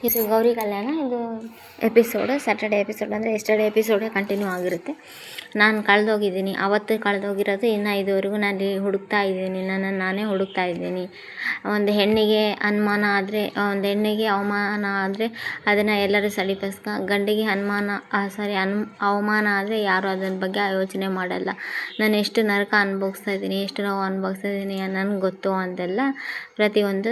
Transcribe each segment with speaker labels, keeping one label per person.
Speaker 1: ಇದು ಗೌರಿ ಕಲ್ಯಾಣ. ಇದು episode Saturday episode ಅಂದರೆ ಎಸ್ಟರ್ಡೇ ಎಪಿಸೋಡೇ ಕಂಟಿನ್ಯೂ ಆಗಿರುತ್ತೆ. ನಾನು ಕಳೆದೋಗಿದ್ದೀನಿ, ಅವತ್ತು ಕಳೆದೋಗಿರೋದು ಇನ್ನು ಇದುವರೆಗೂ ನಾನು ಹುಡುಕ್ತಾ ಇದ್ದೀನಿ, ನನ್ನನ್ನು ನಾನೇ ಹುಡುಕ್ತಾ ಇದ್ದೀನಿ. ಒಂದು ಹೆಣ್ಣಿಗೆ ಅನುಮಾನ ಆದರೆ, ಒಂದು ಹೆಣ್ಣಿಗೆ ಅವಮಾನ ಆದರೆ ಅದನ್ನು ಎಲ್ಲರೂ ಗಂಡಿಗೆ ಅವಮಾನ ಆದರೆ ಯಾರು ಅದರ ಬಗ್ಗೆ ಯೋಚನೆ ಮಾಡಲ್ಲ. ನಾನು ಎಷ್ಟು ನರಕ ಅನುಭವಿಸ್ತಾ ಇದ್ದೀನಿ, ಎಷ್ಟು ನೋವು ಅನುಭವಿಸ್ತಾ ಇದ್ದೀನಿ ನನಗೆ ಗೊತ್ತು ಅಂತೆಲ್ಲ ಪ್ರತಿಯೊಂದು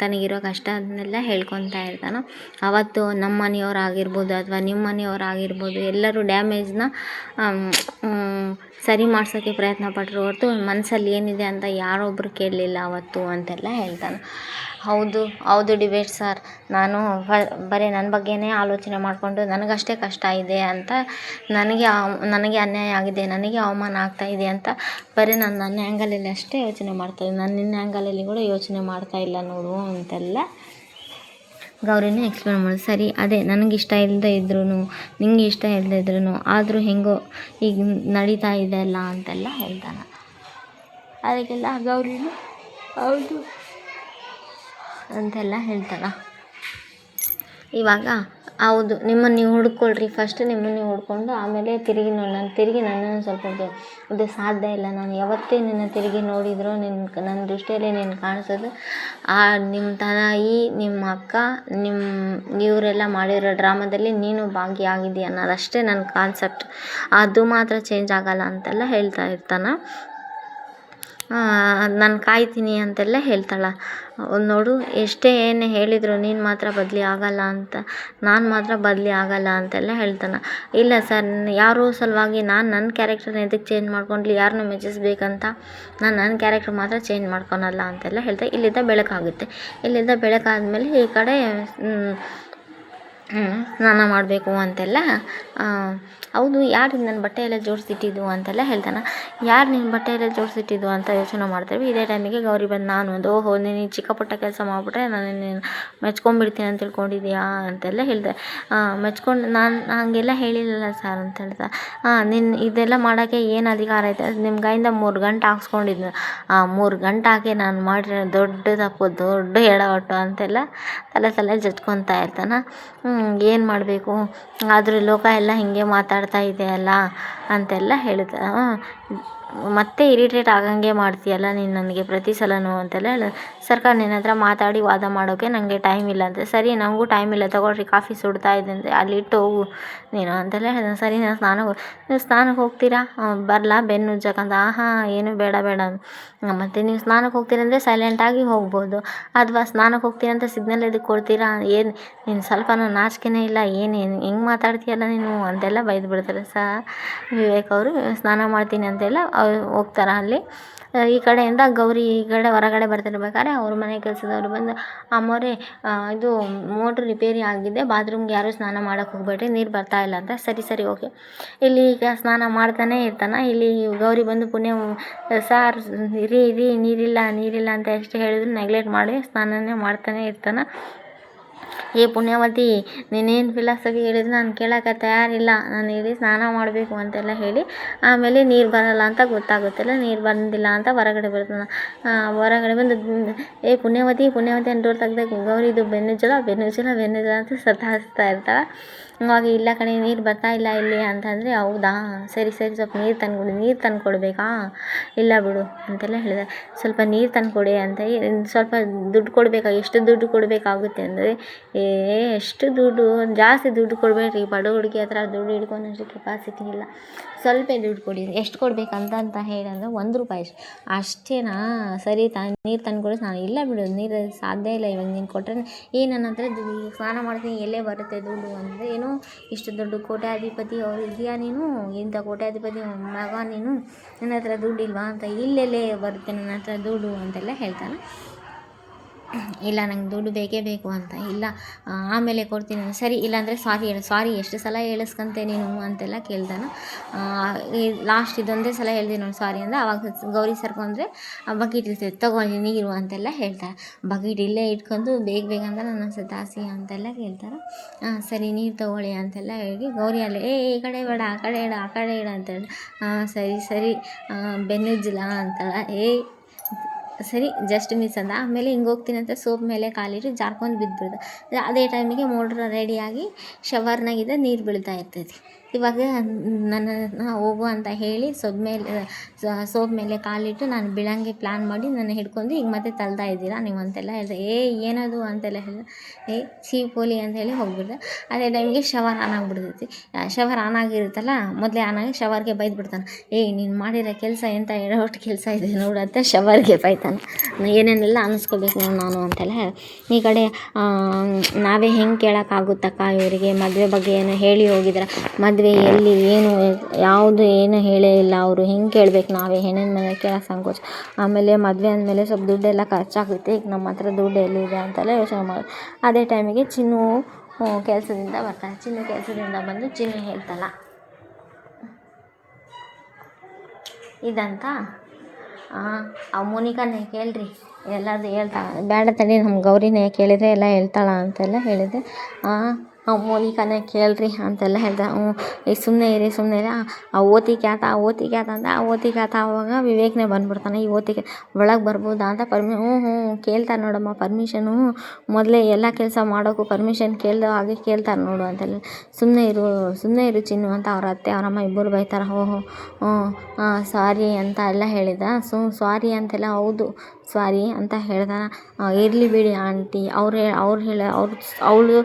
Speaker 1: ತನಗಿರೋ ಕಷ್ಟ ಅದನ್ನೆಲ್ಲ ಹೇಳ್ಕೊತಾ ಇರ್ತಾನೆ. ಅವತ್ತು ನಮ್ಮ ಮನೆಯವರಾಗಿರ್ಬೋದು ಅಥವಾ ನಿಮ್ಮ ಮನೆಯವರಾಗಿರ್ಬೋದು ಎಲ್ಲರೂ ಡ್ಯಾಮೇಜ್ನ ಸರಿ ಮಾಡ್ಸೋಕ್ಕೆ ಪ್ರಯತ್ನ ಪಟ್ಟರು ಹೊರತು ಮನಸ್ಸಲ್ಲಿ ಏನಿದೆ ಅಂತ ಯಾರೊಬ್ಬರು ಕೇಳಲಿಲ್ಲ ಅವತ್ತು ಅಂತೆಲ್ಲ ಹೇಳ್ತಾನೆ. ಹೌದು ಡಿಬೇಟ್ ಸರ್, ನಾನು ಬರೀ ನನ್ನ ಬಗ್ಗೆನೇ ಆಲೋಚನೆ ಮಾಡಿಕೊಂಡು ನನಗಷ್ಟೇ ಕಷ್ಟ ಇದೆ ಅಂತ, ನನಗೆ ಅನ್ಯಾಯ ಆಗಿದೆ, ನನಗೆ ಅವಮಾನ ಆಗ್ತಾಯಿದೆ ಅಂತ ಬರೀ ನಾನು ನನ್ನ ಆ್ಯಂಗಲಲ್ಲಿ ಅಷ್ಟೇ ಯೋಚನೆ ಮಾಡ್ತಾಯಿದ್ದೆ, ನಾನು ನಿನ್ನ ಆ್ಯಂಗಲಲ್ಲಿ ಕೂಡ ಯೋಚನೆ ಮಾಡ್ತಾಯಿಲ್ಲ ನೋಡು ಅಂತೆಲ್ಲ ಗೌರಿನೇ ಎಕ್ಸ್ಪ್ಲೇನ್ ಮಾಡಿ. ಸರಿ, ಅದೇ ನನಗಿಷ್ಟ ಇಲ್ಲದೆ ಇದ್ರೂ ನಿಂಗೆ ಇಷ್ಟ ಇಲ್ಲದೆ ಇದ್ರೂ ಆದರೂ ಹೆಂಗೋ ಈಗ ನಡೀತಾ ಇದೆ ಅಲ್ಲ ಅಂತೆಲ್ಲ ಹೇಳ್ತಾನೆ. ಅದಕ್ಕೆಲ್ಲ ಗೌರಿನೂ ಹೌದು ಅಂತೆಲ್ಲ ಹೇಳ್ತಾನೆ. ಇವಾಗ ಹೌದು, ನಿಮ್ಮನ್ನು ನೀವು ಹುಡ್ಕೊಳ್ರಿ, ಫಸ್ಟ್ ನಿಮ್ಮನ್ನು ನೀವು ಹುಡ್ಕೊಂಡು ಆಮೇಲೆ ನನ್ನನ್ನು ಸ್ವಲ್ಪ ಇದು ಸಾಧ್ಯ ಇಲ್ಲ, ನಾನು ಯಾವತ್ತೇ ನಿನ್ನ ತಿರುಗಿ ನೋಡಿದ್ರು ನನ್ನ ದೃಷ್ಟಿಯಲ್ಲಿ ನೀನು ಕಾಣಿಸೋದು ನಿಮ್ಮ ತಾಯಿ, ನಿಮ್ಮ ಅಕ್ಕ, ಇವರೆಲ್ಲ ಮಾಡಿರೋ ಡ್ರಾಮಾದಲ್ಲಿ ನೀನು ಭಾಗಿಯಾಗಿದ್ದೀಯ ಅನ್ನೋದಷ್ಟೇ ನನ್ನ ಕಾನ್ಸೆಪ್ಟ್, ಅದು ಮಾತ್ರ ಚೇಂಜ್ ಆಗಲ್ಲ ಅಂತೆಲ್ಲ ಹೇಳ್ತಾ ಇರ್ತಾನೆ. ನಾನು ಕಾಯ್ತೀನಿ ಅಂತೆಲ್ಲ ಹೇಳ್ತಾಳೆ. ನೋಡು, ಎಷ್ಟೇ ಏನು ಹೇಳಿದ್ರು ನೀನು ಮಾತ್ರ ಬದಲಿ ಆಗಲ್ಲ ಅಂತ, ನಾನು ಮಾತ್ರ ಬದಲಿ ಆಗಲ್ಲ ಅಂತೆಲ್ಲ ಹೇಳ್ತಾನೆ. ಇಲ್ಲ ಸರ್, ಯಾರೋ ಸಲುವಾಗಿ ನಾನು ನನ್ನ ಕ್ಯಾರೆಕ್ಟರ್ನ ಎದಕ್ಕೆ ಚೇಂಜ್ ಮಾಡ್ಕೊಂಡ್ಲಿ, ಯಾರನ್ನೂ ಮೆಚ್ಚಿಸ್ಬೇಕಂತ ನಾನು ನನ್ನ ಕ್ಯಾರೆಕ್ಟರ್ ಮಾತ್ರ ಚೇಂಜ್ ಮಾಡ್ಕೊಳಲ್ಲ ಅಂತೆಲ್ಲ ಹೇಳ್ತಾ ಇಲ್ಲಿಂದ ಬೆಳಕಾಗುತ್ತೆ. ಇಲ್ಲಿಂದ ಬೆಳಕಾದ್ಮೇಲೆ ಈ ಕಡೆ ಸ್ನಾನ ಮಾಡಬೇಕು ಅಂತೆಲ್ಲ, ಹೌದು ಯಾರು ನನ್ನ ಬಟ್ಟೆ ಎಲ್ಲ ಜೋಡಿಸಿಟ್ಟಿದ್ದು ಅಂತೆಲ್ಲ ಹೇಳ್ತಾನೆ. ಯಾರು ನಿನ್ನ ಬಟ್ಟೆ ಎಲ್ಲ ಜೋಡಿಸಿಟ್ಟಿದ್ದು ಅಂತ ಯೋಚನೆ ಮಾಡ್ತೇವೆ. ಇದೇ ಟೈಮಿಗೆ ಗೌರಿ ಬಂದು ನಾನು ಓಹೋ ನೀನು ಚಿಕ್ಕ ಪುಟ್ಟ ಕೆಲಸ ಮಾಡಿಬಿಟ್ರೆ ನಾನು ನೀನು ಮೆಚ್ಕೊಂಡ್ಬಿಡ್ತೀನಿ ಅಂತ ತಿಳ್ಕೊಂಡಿದ್ಯಾ ಅಂತೆಲ್ಲ ಹೇಳಿದೆ. ಮೆಚ್ಕೊಂಡು ನಾನು ಹಾಗೆಲ್ಲ ಹೇಳಿಲ್ಲಲ್ಲ ಸರ್ ಅಂತ ಹೇಳ್ದೆ. ನಿನ್ನ ಇದೆಲ್ಲ ಮಾಡೋಕ್ಕೆ ಏನು ಅಧಿಕಾರ ಐತೆ, ನಿಮ್ಮ ಕೈಯಿಂದ 3 ಗಂಟೆ ಹಾಕ್ಸ್ಕೊಂಡಿದ್ನು, 3 ಗಂಟೆ ಹಾಕಿ ನಾನು ಮಾಡಿರೋ ದೊಡ್ಡ ತಪ್ಪು, ದೊಡ್ಡ ಎಡವಟ್ಟು ಅಂತೆಲ್ಲ ತಲೆ ಜಜ್ಕೊತಾ ಇರ್ತಾನೆ. ಏನು ಮಾಡಬೇಕು, ಆದರೂ ಲೋಕ ಎಲ್ಲ ಹೀಗೆ ಮಾತಾಡ್ತಾ ಇದೆಯಲ್ಲ ಅಂತೆಲ್ಲ ಹೇಳ್ತಾ, ಮತ್ತೆ ಇರಿಟೇಟ್ ಆಗಂಗೆ ಮಾಡ್ತೀಯಲ್ಲ ನೀನು ನನಗೆ ಪ್ರತಿ ಸಲನೂ ಅಂತೆಲ್ಲ ಸರ್ಕಾರ ನಿನ್ನ ಹತ್ರ ಮಾತಾಡಿ ವಾದ ಮಾಡೋಕ್ಕೆ ನನಗೆ ಟೈಮ್ ಇಲ್ಲ ಅಂತೆ. ಸರಿ, ನನಗೂ ಟೈಮ್ ಇಲ್ಲ, ತಗೊಳ್ರಿ ಕಾಫಿ ಸುಡ್ತಾ ಇದೆ ಅಂದರೆ ಅಲ್ಲಿಟ್ಟು ಹೋಗು ನೀನು ಅಂತೆಲ್ಲ ಹೇಳಿದೆ. ಸರಿ, ನೀವು ಸ್ನಾನಕ್ಕೆ ಹೋಗ್ತೀರಾ, ಬರಲಾ ಬೆನ್ನು ಉಜ್ಜಕ್ಕಂತ, ಏನು ಬೇಡ ಮತ್ತು ನೀವು ಸ್ನಾನಕ್ಕೆ ಹೋಗ್ತೀರಂದರೆ ಸೈಲೆಂಟಾಗಿ ಹೋಗ್ಬೋದು, ಅಥವಾ ಸ್ನಾನಕ್ಕೆ ಹೋಗ್ತೀರಂತ ಸಿಗ್ನಲ್ ಎದಕ್ಕೆ ಕೊಡ್ತೀರಾ, ಏನು ನೀನು ಸ್ವಲ್ಪನೂ ನಾಚಿಕೆನೇ ಇಲ್ಲ, ಏನು ಹೆಂಗೆ ಮಾತಾಡ್ತೀಯಲ್ಲ ನೀನು ಅಂತೆಲ್ಲ ಬೈದು ಬಿಡ್ತಾರೆ. ವಿವೇಕ್ ಅವರು ಸ್ನಾನ ಮಾಡ್ತೀನಿ ಅಂತೆಲ್ಲ ಹೋಗ್ತಾರೆ. ಅಲ್ಲಿ ಈ ಕಡೆಯಿಂದ ಗೌರಿ ಈ ಕಡೆ ಹೊರಗಡೆ ಬರ್ತಿರ್ಬೇಕಾದ್ರೆ ಅವ್ರ ಮನೆ ಕೆಲಸದವ್ರು ಬಂದು, ಅಮ್ಮೋರೆ ಇದು ಮೋಟ್ರ್ ರಿಪೇರಿ ಆಗಿದೆ, ಬಾತ್ರೂಮ್ಗೆ ಯಾರೂ ಸ್ನಾನ ಮಾಡೋಕ್ಕೆ ಹೋಗ್ಬೇಡ್ರಿ, ನೀರು ಬರ್ತಾಯಿಲ್ಲ ಅಂತ. ಸರಿ ಓಕೆ. ಇಲ್ಲಿ ಈಗ ಸ್ನಾನ ಮಾಡ್ತಾನೆ ಇರ್ತಾನೆ. ಇಲ್ಲಿ ಗೌರಿ ಬಂದು ಪುಣ್ಯ ಸಾರ್ ಇರಿ ನೀರಿಲ್ಲ ಅಂತ ಎಷ್ಟು ಹೇಳಿದ್ರು ನೆಗ್ಲೆಕ್ಟ್ ಮಾಡಿ ಸ್ನಾನನೇ ಮಾಡ್ತಾನೆ ಇರ್ತಾನೆ. ಏ ಪುಣ್ಯವತಿ, ನೀನೇನು ಫಿಲಾಸಫಿ ಹೇಳಿದ್ರು ನಾನು ಕೇಳೋಕ್ಕೆ ತಯಾರಿಲ್ಲ, ನಾನು ಇಲ್ಲಿ ಸ್ನಾನ ಮಾಡಬೇಕು ಅಂತೆಲ್ಲ ಹೇಳಿ ಆಮೇಲೆ ನೀರು ಬರಲ್ಲ ಅಂತ ಗೊತ್ತಾಗುತ್ತಲ್ಲ, ನೀರು ಬಂದಿಲ್ಲ ಅಂತ ಹೊರಗಡೆ ಬರ್ತಾನೆ. ಹೊರಗಡೆ ಬಂದು ಏ ಪುಣ್ಯವತಿ ಅಂತ ಡೋರ್ ತೆಗ್ದಾಗ ಗೌರಿದು ಬೆನ್ನುಜ್ಜಲ ಅಂತ ಸತಾಯಿಸ್ತಾ ಇರ್ತಾಳೆ. ಅವಾಗ ಇಲ್ಲ ಕಣೆ ನೀರು ಬರ್ತಾ ಇಲ್ಲ ಇಲ್ಲಿ ಅಂತಂದರೆ, ಹೌದಾ ಸರಿ ಸ್ವಲ್ಪ ನೀರು ತಂದುಕೊಡ್ಬೇಕಾ, ಇಲ್ಲ ಬಿಡು ಅಂತೆಲ್ಲ ಹೇಳಿದೆ. ಸ್ವಲ್ಪ ನೀರು ತಂದುಕೊಡಿ ಅಂತ, ಸ್ವಲ್ಪ ದುಡ್ಡು ಕೊಡಬೇಕಾ, ಎಷ್ಟು ದುಡ್ಡು ಕೊಡಬೇಕಾಗುತ್ತೆ ಅಂದರೆ, ಎಷ್ಟು ದುಡ್ಡು, ಜಾಸ್ತಿ ದುಡ್ಡು ಕೊಡಬೇಡ್ರಿ, ಬಡ ಹುಡುಗಿ ಹತ್ರ ದುಡ್ಡು ಹಿಡ್ಕೊಳೋಷ್ಟು ಕೆಪಾಸಿಟಿ ಇಲ್ಲ, ಸ್ವಲ್ಪ ದುಡ್ಡು ಕೊಡಿ, ಎಷ್ಟು ಕೊಡಬೇಕಂತ ಹೇಳಂದ್ರೆ 1 ರೂಪಾಯಿ ಅಷ್ಟೇನಾ, ಸರಿ ನೀರು ತಂದುಕೊಡಿ. ನಾನು ಇಲ್ಲ ಬಿಡು, ನೀರು ಸಾಧ್ಯ ಇಲ್ಲ ಇವಾಗ ನೀನು ಕೊಟ್ಟರೆ, ನನ್ನ ಹತ್ರ ಸ್ನಾನ ಮಾಡ್ತೀನಿ ಎಲ್ಲೇ ಬರುತ್ತೆ ದುಡ್ಡು ಅಂದರೆ, ಏನೋ ಇಷ್ಟು ದೊಡ್ಡ ಕೋಟ್ಯಾಧಿಪತಿ ಅವ್ರು ಇದೆಯಾ ನೀನು, ಇಂಥ ಕೋಟ್ಯಾಧಿಪತಿ ಮಗ ನೀನು, ನನ್ನ ಹತ್ರ ದುಡ್ಡು ಇಲ್ವಾ ಅಂತ, ಇಲ್ಲೆಲ್ಲೇ ಬರುತ್ತೆ ನನ್ನ ಹತ್ರ ದುಡ್ಡು ಅಂತೆಲ್ಲ ಹೇಳ್ತಾನೆ. ಇಲ್ಲ ನಂಗೆ ದುಡ್ಡು ಬೇಕೇ ಬೇಕು ಅಂತ, ಇಲ್ಲ ಆಮೇಲೆ ಕೊಡ್ತೀನಿ, ಸರಿ ಇಲ್ಲಾಂದರೆ ಸಾರಿ ಎಷ್ಟು ಸಲ ಹೇಳಿಸ್ಕೊಂತೆ ನೀನು ಅಂತೆಲ್ಲ ಕೇಳ್ತಾನೆ. ಲಾಸ್ಟ್ ಇದೊಂದೇ ಸಲ ಹೇಳ್ದೆ ನೋಡಿ ಸಾರಿ ಅಂದರೆ, ಆವಾಗ ಗೌರಿ ಸರ್ಕೊಂಡ್ರೆ ಬಕೀಟ್ ಇರ್ತೈತೆ ತೊಗೊಳ್ಳಿ ನೀರು ಅಂತೆಲ್ಲ ಹೇಳ್ತಾರೆ. ಬಕೀಟ್ ಇಲ್ಲೇ ಇಟ್ಕೊಂಡು ಬೇಗ ಅಂತ ನನ್ನ ಸತಾಸಿ ಅಂತೆಲ್ಲ ಕೇಳ್ತಾರೆ. ಸರಿ ನೀರು ತೊಗೊಳ್ಳಿ ಅಂತೆಲ್ಲ ಹೇಳಿ ಗೌರಿ ಅಲ್ಲಿ ಈ ಕಡೆ ಬೇಡ ಆ ಕಡೆ ಇಡ ಅಂತ ಹೇಳಿ, ಸರಿ ಬೆನ್ನುಜ್ಜಲ ಅಂತಾಳೆ. ಸರಿ ಜಸ್ಟ್ ಮಿಸ್ ಅಂದ. ಆಮೇಲೆ ಹಿಂಗೆ ಹೋಗ್ತೀನಿ ಅಂತ ಸೋಪ್ ಮೇಲೆ ಕಾಲಿಟ್ಟು ಜಾರ್ಕೊಂಡು ಬಿದ್ದುಬಿಡ್ದೆ. ಅದೇ ಟೈಮಿಗೆ ಮೋಟ್ರ್ ರೆಡಿಯಾಗಿ ಶವರ್ನಾಗಿದ್ದ ನೀರು ಬೀಳ್ತಾ ಇರ್ತೈತಿ. ಇವಾಗ ನನ್ನನ್ನು ಹೋಗು ಅಂತ ಹೇಳಿ ಸೋಪ್ ಮೇಲೆ ಕಾಲಿಟ್ಟು ನಾನು ಬೀಳಂಗೆ ಪ್ಲ್ಯಾನ್ ಮಾಡಿ ನನ್ನ ಹಿಡ್ಕೊಂಡು ಈಗ ಮತ್ತೆ ತಳ್ತಾ ಇದ್ದೀರಾ ನೀವು ಅಂತೆಲ್ಲ ಹೇಳಿದೆ. ಏನದು ಅಂತೆಲ್ಲ ಹೇಳಿದೆ. ಛೀ ಪೋಲಿ ಅಂತ ಹೇಳಿ ಹೋಗ್ಬಿಡ್ದೆ. ಅದೇ ಟೈಮಿಗೆ ಶವರ್ ಆನ್ ಆಗಿಬಿಡ್ತೈತಿ. ಶವರ್ ಆನ್ ಆಗಿರುತ್ತಲ್ಲ, ಮೊದಲೇ ಆನ್ ಆಗಿ ಶವರ್ಗೆ ಬೈದ್ಬಿಡ್ತಾನೆ. ನೀನು ಮಾಡಿರೋ ಕೆಲಸ ಎಂಥ ಎಡವಟ್ಟು ಕೆಲಸ ಇದೆ ನೋಡು ಅಂತ ಶವರ್ಗೆ ಬೈತಾನೆ. ಏನೇನೆಲ್ಲ ಅನ್ನಿಸ್ಕೋಬೇಕು ನಾನು ಅಂತೆಲ್ಲ ಹೇಳಿ. ಈ ಕಡೆ ನಾವೇ ಹೆಂಗೆ ಕೇಳೋಕ್ಕಾಗುತ್ತಕ್ಕ ಇವರಿಗೆ ಮದುವೆ ಬಗ್ಗೆ ಏನು ಹೇಳಿ ಹೋಗಿದ್ರೆ, ಮದುವೆ ಎಲ್ಲಿ ಏನು ಯಾವುದು ಏನು ಹೇಳೇ ಇಲ್ಲ. ಅವರು ಹೆಂಗೆ ಕೇಳ್ಬೇಕು, ನಾವೇ ಹೆಣ್ಣಿನ ಮನೆ ಕೇಳೋಕೆ ಸಂಕೋಚ. ಆಮೇಲೆ ಮದುವೆ ಅಂದಮೇಲೆ ಸ್ವಲ್ಪ ದುಡ್ಡೆಲ್ಲ ಖರ್ಚಾಗುತ್ತೆ, ಈಗ ನಮ್ಮ ಹತ್ರ ದುಡ್ಡು ಎಲ್ಲಿದೆ ಅಂತೆಲ್ಲ ಯೋಚನೆ ಮಾಡೋದು. ಅದೇ ಟೈಮಿಗೆ ಚಿನ್ನು ಕೆಲಸದಿಂದ ಬರ್ತಾನೆ. ಕೆಲಸದಿಂದ ಬಂದು ಚಿನ್ನು ಹೇಳ್ತಲ್ಲ ಇದಂತ ಆ ಮೋನಿಕಾನೇ ಕೇಳ್ರಿ ಎಲ್ಲದು ಹೇಳ್ತಾಳೆ. ಬೇಡ ತಡಿ ನಮ್ಮ ಗೌರಿನೇ ಕೇಳಿದರೆ ಎಲ್ಲ ಹೇಳ್ತಾಳ ಅಂತೆಲ್ಲ ಹೇಳಿದೆ. ಆ ಮೋನಿಕಾನೇ ಕೇಳ್ರಿ ಅಂತೆಲ್ಲ ಹೇಳ್ದೆ. ಈಗ ಸುಮ್ಮನೆ ಇರಿ ಆ ಓತಿ ಕ್ಯಾತ ಅಂತ ಆ ಓತಿ ಕ್ಯಾತ ಆವಾಗ ವಿವೇಕ್ನೇ ಬಂದ್ಬಿಡ್ತಾನೆ. ಈ ಓತಿಗೆ ಒಳಗೆ ಬರ್ಬೋದಾ ಅಂತ ಹ್ಞೂ ಕೇಳ್ತಾರೆ ನೋಡಮ್ಮ ಪರ್ಮಿಷನು, ಮೊದಲೇ ಎಲ್ಲ ಕೆಲಸ ಮಾಡೋಕ್ಕೂ ಪರ್ಮಿಷನ್ ಹಾಗೆ ಕೇಳ್ತಾರೆ ನೋಡು ಅಂತೆಲ್ಲ. ಸುಮ್ಮನೆ ಇರು ಚಿನ್ನು ಅಂತ ಅವ್ರ ಅತ್ತೆ ಅವರಮ್ಮ ಇಬ್ಬರು ಬೈತಾರೆ. ಸಾರಿ ಅಂತ ಎಲ್ಲ ಹೇಳಿದ. ಸಾರಿ ಅಂತೆಲ್ಲ ಹೌದು ಸಾರಿ ಅಂತ ಹೇಳ್ದಾನ. ಇರಲಿ ಬಿಡಿ ಆಂಟಿ ಅವಳು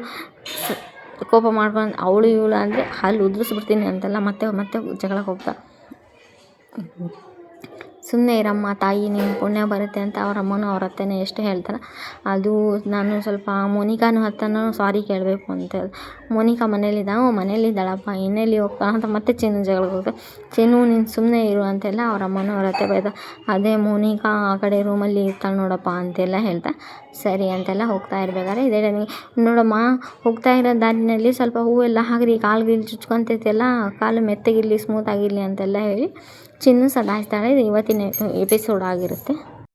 Speaker 1: ಕೋಪ ಮಾಡ್ಕೊಂಡು ಇವಳು ಅಂದರೆ ಅಲ್ಲಿ ಉದ್ರಿಸ್ಬಿಡ್ತೀನಿ ಅಂತೆಲ್ಲ ಮತ್ತೆ ಜಗಳಕ್ಕೆ ಹೋಗ್ತಾ. ಸುಮ್ಮನೆ ಇರಮ್ಮ ತಾಯಿ ನಿಮ್ಮ ಪುಣ್ಯ ಬರುತ್ತೆ ಅಂತ ಅವ್ರ ಅಮ್ಮನೂ ಅವ್ರ ಅತ್ತೆನೇ ಎಷ್ಟು ಹೇಳ್ತಾರೆ. ಅದು ನಾನು ಸ್ವಲ್ಪ ಮೋನಿಕಾನು ಹತ್ತನೂ ಸಾರಿ ಕೇಳಬೇಕು ಅಂತ ಮೋನಿಕಾ ಮನೇಲಿದ್ದಾಳಪ್ಪ ಇನ್ನೆಲ್ಲಿ ಹೋಗ್ತಾಳ ಅಂತ ಮತ್ತೆ ಚಿನ್ನು ಜಗಳಕ್ಕೆ ಹೋಗ್ತಾರೆ. ಚಿನ್ನು ನೀನು ಸುಮ್ಮನೆ ಇರು ಅಂತೆಲ್ಲ ಅವ್ರ ಅಮ್ಮನೂ ಅವ್ರ ಅತ್ತೆ ಬೈದ. ಅದೇ ಮೋನಿಕಾ ಆ ಕಡೆ ರೂಮಲ್ಲಿ ಇರ್ತಾಳೆ ನೋಡಪ್ಪ ಅಂತೆಲ್ಲ ಹೇಳ್ತಾ ಸರಿ ಅಂತೆಲ್ಲ ಹೋಗ್ತಾ ಇರಬೇಕಾದ್ರೆ ಇದೇ ಟೈಮಿಗೆ ನೋಡಮ್ಮ ಹೋಗ್ತಾ ಇರೋ ದಾರಿನಲ್ಲಿ ಸ್ವಲ್ಪ ಹೂವೆಲ್ಲ ಹಾಕ್ರಿ, ಕಾಲ್ಗಿಲ್ ಚುಚ್ಕೊಂತೈತೆಲ್ಲ, ಕಾಲು ಮೆತ್ತಗಿರಲಿ ಸ್ಮೂತ್ ಆಗಿರಲಿ ಅಂತೆಲ್ಲ ಹೇಳಿ ಚಿನ್ನು ಸದಾಯಿಸ್ತಾಳೆ. ಇದು ಇವತ್ತಿನ ಎಪಿಸೋಡ್ ಆಗಿರುತ್ತೆ.